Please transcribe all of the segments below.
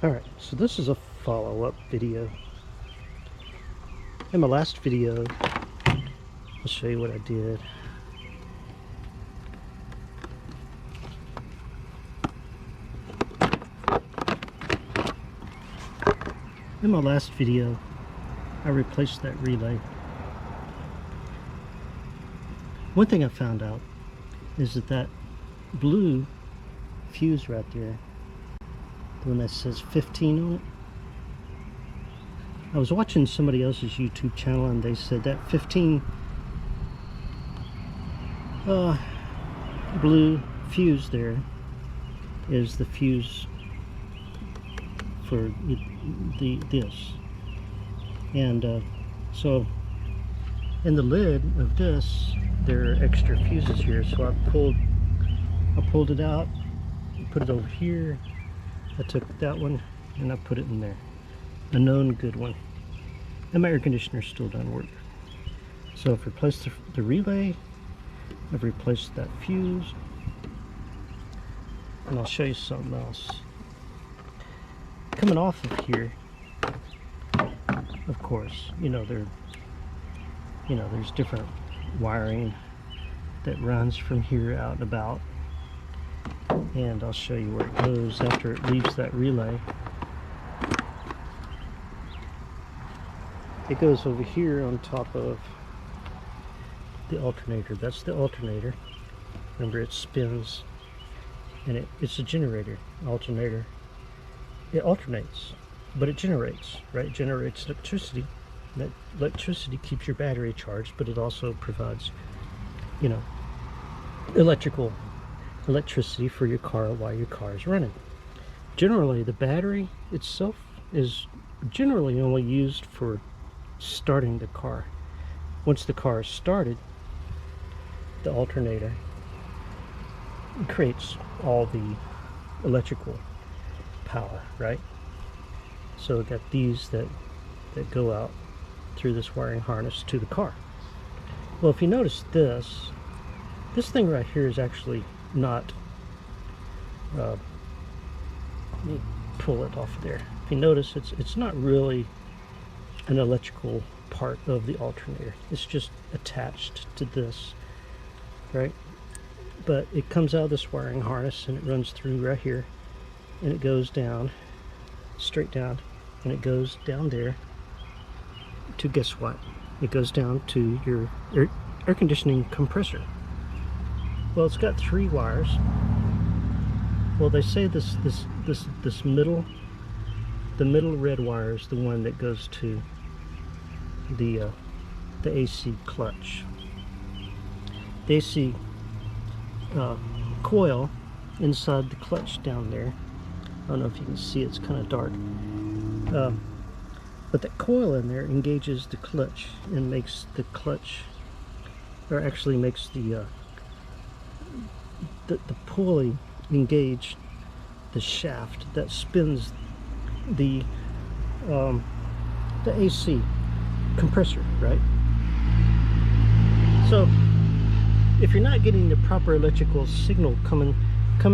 Alright, so this is a follow-up video. In my last video, I'll show you what I did. In my last video, I replaced that relay. One thing I found out is that blue fuse right there, the one that says 15 on it, I was watching somebody else's YouTube channel and they said that 15 blue fuse there is the fuse for this. And so in the lid of this there are extra fuses here, so I pulled it out, put it over here. I took that one and I put it in there, a known good one, and my air conditioner still doesn't work. So I've replaced the relay, I've replaced that fuse, and I'll show you something else. Coming off of here, of course, there's different wiring that runs from here out and about, and I'll show you where it goes after it leaves that relay. It goes over here on top of the alternator. That's the alternator. Remember, it spins, and it's a generator. Alternator, it alternates, but it generates, right? It generates electricity. That electricity keeps your battery charged, but it also provides, electricity for your car while your car is running. Generally, the battery itself is generally only used for starting the car. Once the car is started, the alternator creates all the electrical power, right? So that these that go out through this wiring harness to the car. Well, if you notice this thing right here is actually not, let me pull it off there. If you notice, it's not really an electrical part of the alternator. It's just attached to this, right? But it comes out of this wiring harness and it runs through right here, and it goes down, straight down, and it goes down there to, guess what? It goes down to your air conditioning compressor. Well, it's got 3 wires. Well, they say this middle, the middle red wire is the one that goes to the AC clutch. The AC coil inside the clutch down there. I don't know if you can see, it's kind of dark. But that coil in there engages the clutch and makes the clutch, or actually makes the pulley engage the shaft that spins the AC compressor, right? So if you're not getting the proper electrical signal coming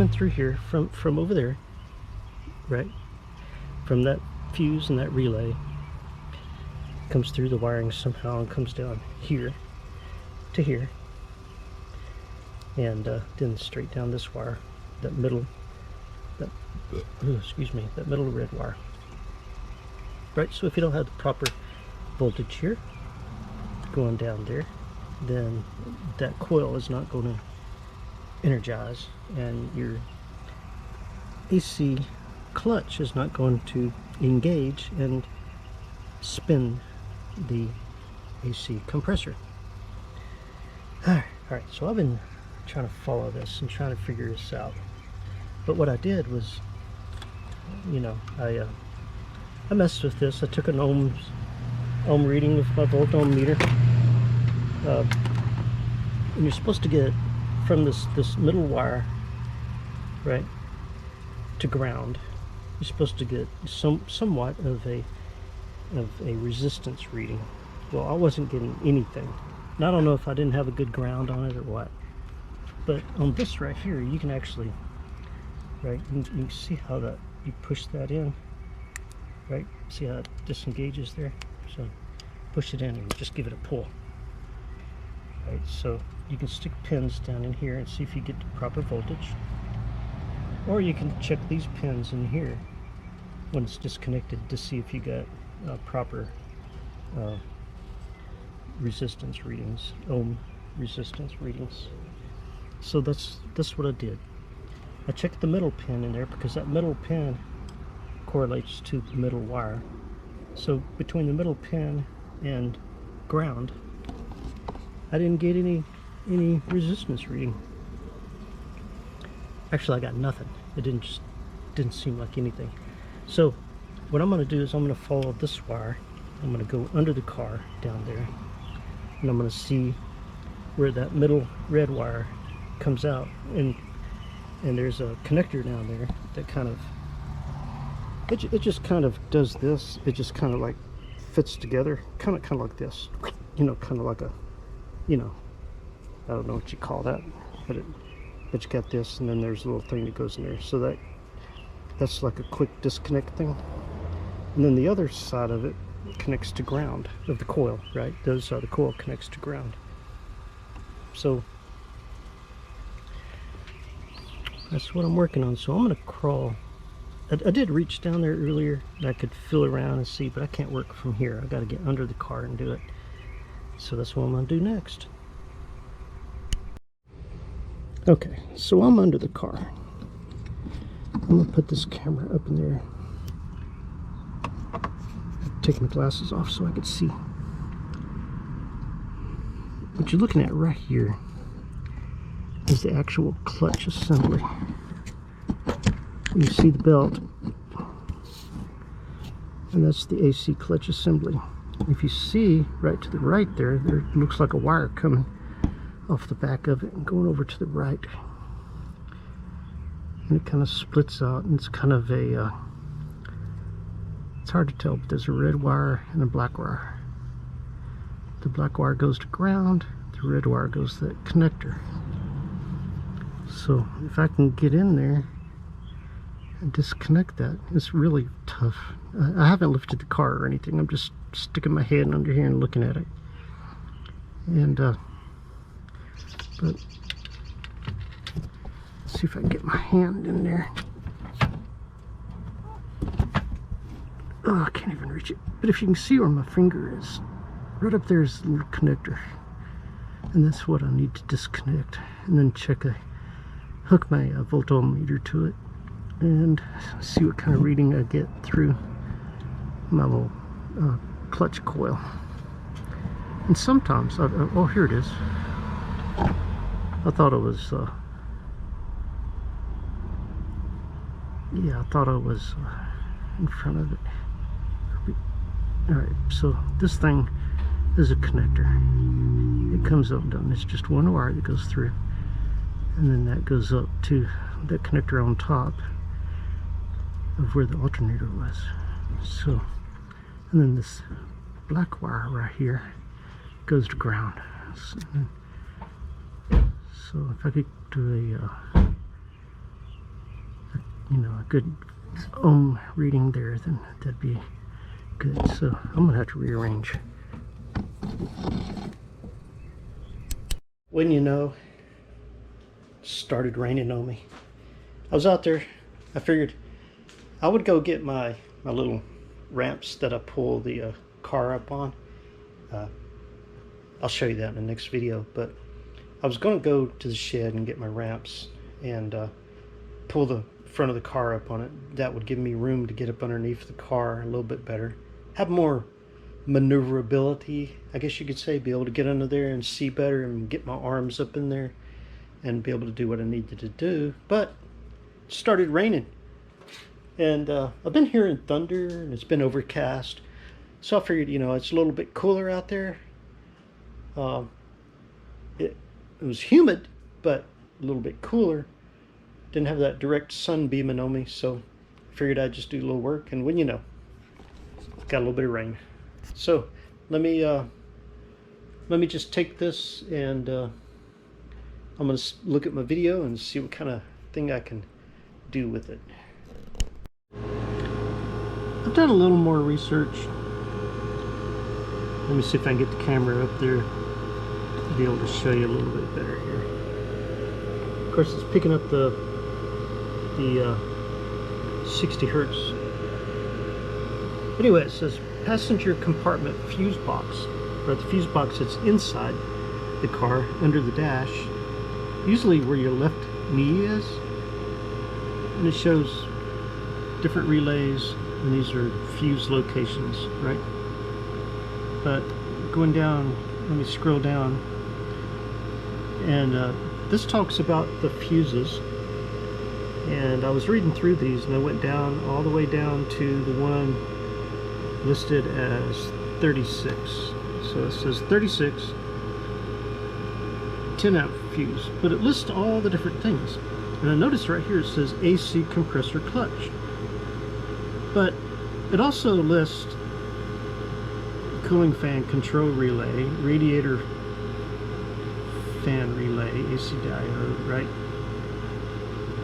through here from over there, right, from that fuse and that relay, comes through the wiring somehow and comes down here to here, and then straight down this wire, that middle red wire, right? So if you don't have the proper voltage here going down there, then that coil is not going to energize, and your AC clutch is not going to engage and spin the AC compressor. Alright, so I've been trying to follow this and trying to figure this out. But what I did was, I messed with this. I took an ohm reading with my volt ohm meter. And you're supposed to get from this middle wire, right, to ground. You're supposed to get somewhat of a resistance reading. Well, I wasn't getting anything. And I don't know if I didn't have a good ground on it or what. But on this right here, you can actually, right, you can see how that you push that in, right? See how it disengages there? So push it in and just give it a pull. Right, so you can stick pins down in here and see if you get the proper voltage. Or you can check these pins in here when it's disconnected to see if you got proper resistance readings, ohm resistance readings. So that's what I did. I checked the middle pin in there because that middle pin correlates to the middle wire. So between the middle pin and ground, I didn't get any resistance reading. Actually, I got nothing. It didn't seem like anything. So what I'm going to do is I'm going to follow this wire. I'm going to go under the car down there, and I'm going to see where that middle red wire comes out, and there's a connector down there that kind of it just kind of does this. It just kind of like fits together, kind of like this, you know, kind of like a, you know, I don't know what you call that, but you got this, and then there's a little thing that goes in there. So that's like a quick disconnect thing. And then the other side of it connects to ground of the coil, right? The other side of the coil connects to ground. So that's what I'm working on. So I'm going to crawl. I did reach down there earlier and I could feel around and see, but I can't work from here. I got to get under the car and do it. So that's what I'm going to do next. Okay, so I'm under the car. I'm going to put this camera up in there. Take my glasses off so I could see. What you're looking at right here is the actual clutch assembly. You see the belt, and that's the AC clutch assembly. If you see right to the right there looks like a wire coming off the back of it and going over to the right, and it kind of splits out, and it's kind of a it's hard to tell, but there's a red wire and a black wire. The black wire goes to ground, the red wire goes to that connector. So if I can get in there and disconnect that, it's really tough. I haven't lifted the car or anything. I'm just sticking my head under here and looking at it. And but let's see if I can get my hand in there. Oh, I can't even reach it. But if you can see where my finger is, right up there is the little connector. And that's what I need to disconnect. And then hook my voltometer to it and see what kind of reading I get through my little clutch coil. And sometimes, oh, here it is. I thought it was, yeah, I thought I was in front of it. Alright, so this thing is a connector. It comes up and down. It's just one wire that goes through, and then that goes up to that connector on top of where the alternator was. So, and then this black wire right here goes to ground. So if I could do a good ohm reading there, then that'd be good. So I'm gonna have to rearrange. When you know, started raining on me. I was out there. I figured I would go get my little ramps that I pull the car up on. I'll show you that in the next video. But I was going to go to the shed and get my ramps and pull the front of the car up on it. That would give me room to get up underneath the car a little bit better. Have more maneuverability, I guess you could say. Be able to get under there and see better and get my arms up in there and be able to do what I needed to do. But it started raining. And I've been hearing thunder, and it's been overcast. So I figured, it's a little bit cooler out there. It was humid, but a little bit cooler. Didn't have that direct sun beaming on me, so I figured I'd just do a little work. And when you know, got a little bit of rain. So let me just take this, and I'm going to look at my video and see what kind of thing I can do with it. I've done a little more research. Let me see if I can get the camera up there to be able to show you a little bit better here. Of course, it's picking up the 60 hertz. Anyway, it says passenger compartment fuse box. Right, the fuse box that's inside the car under the dash, usually where your left knee is, and it shows different relays, and these are fuse locations, right? But going down, let me scroll down, and this talks about the fuses, and I was reading through these, and I went down all the way down to the one listed as 36. So it says 36 10 amp fuse, but it lists all the different things, and I noticed right here it says AC compressor clutch, but it also lists cooling fan control relay, radiator fan relay, AC diode, right?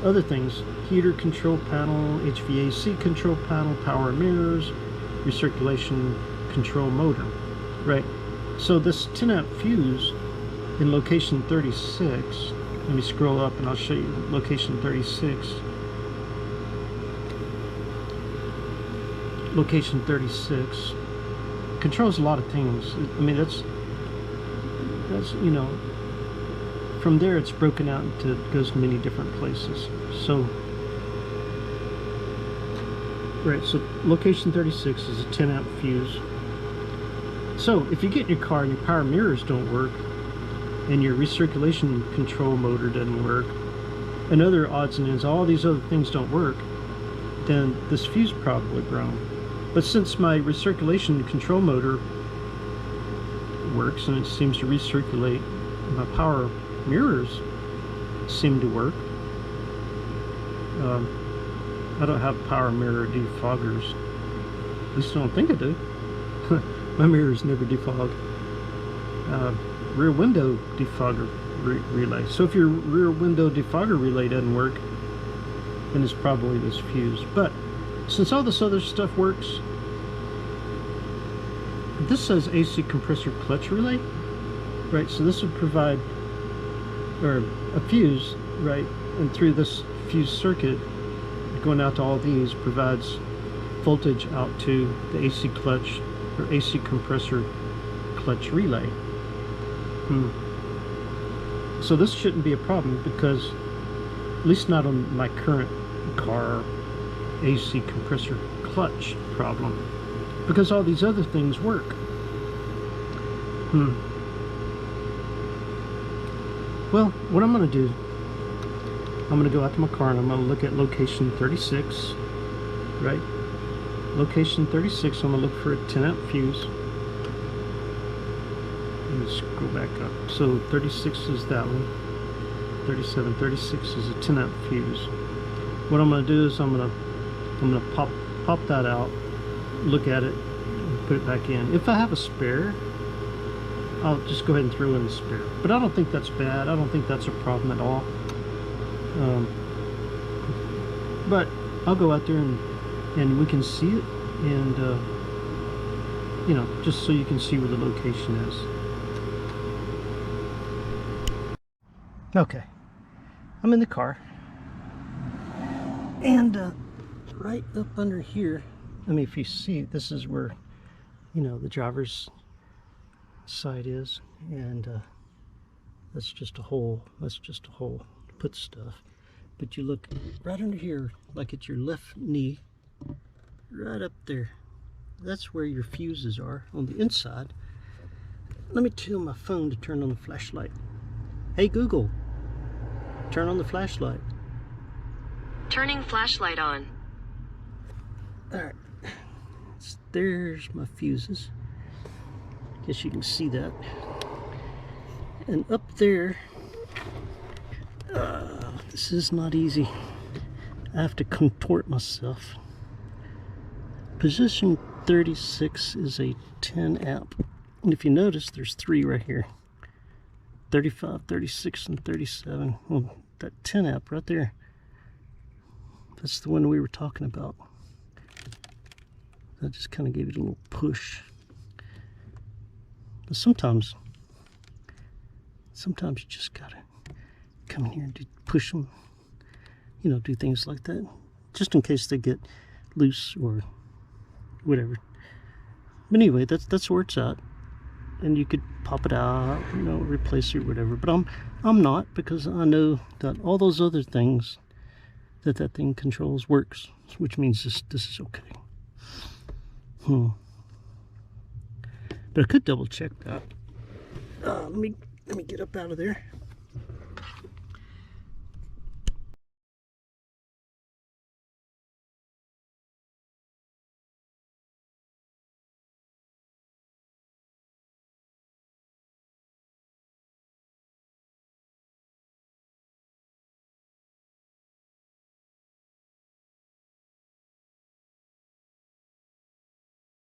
Other things, heater control panel, HVAC control panel, power mirrors, recirculation control motor, right? So this 10 amp fuse in location 36, let me scroll up and I'll show you location 36. Location 36 controls a lot of things. I mean, that's you know, from there it's broken out into, it goes to many different places. So right, so location 36 is a 10 amp fuse. So if you get in your car and your power mirrors don't work, and your recirculation control motor doesn't work, and other odds and ends, all these other things don't work, then this fuse probably grown. But since my recirculation control motor works and it seems to recirculate, my power mirrors seem to work. I don't have power mirror defoggers. At least I don't think I do. My mirrors never defog. Rear window defogger relay. So if your rear window defogger relay doesn't work, then it's probably this fuse. But since all this other stuff works, this says AC compressor clutch relay, right? So this would provide, or a fuse, right? And through this fuse circuit, going out to all these, provides voltage out to the AC clutch or AC compressor clutch relay. So this shouldn't be a problem, because at least not on my current car AC compressor clutch problem, because all these other things work. Well, what I'm going to do, I'm going to go out to my car and I'm going to look at location 36, right? Location 36, I'm going to look for a 10 amp fuse. Let me scroll back up. So 36 is that one. 37, 36 is a 10 amp fuse. What I'm going to do is I'm going to pop that out, look at it, and put it back in. If I have a spare, I'll just go ahead and throw in the spare. But I don't think that's bad. I don't think that's a problem at all. But I'll go out there and we can see it, and you know, just so you can see where the location is. Okay, I'm in the car, and right up under here, I mean, if you see, this is where, you know, the driver's side is, and that's just a hole. That's just a hole to put stuff. But you look right under here, like at your left knee, right up there. That's where your fuses are on the inside. Let me tell my phone to turn on the flashlight. Hey Google, turn on the flashlight. Turning flashlight on. Alright, there's my fuses. Guess you can see that. And up there, this is not easy. I have to contort myself. Position 36 is a 10 amp. And if you notice, there's three right here. 35, 36, and 37. Well, that 10 amp right there, that's the one we were talking about. That just kind of gave it a little push. But sometimes you just gotta come in here and push them, you know, do things like that, just in case they get loose or whatever. But anyway, that's where it's at, and you could pop it out, you know, replace it or whatever. But I'm not, because I know that all those other things that thing controls works, which means this is okay. But I could double check that. Let me get up out of there.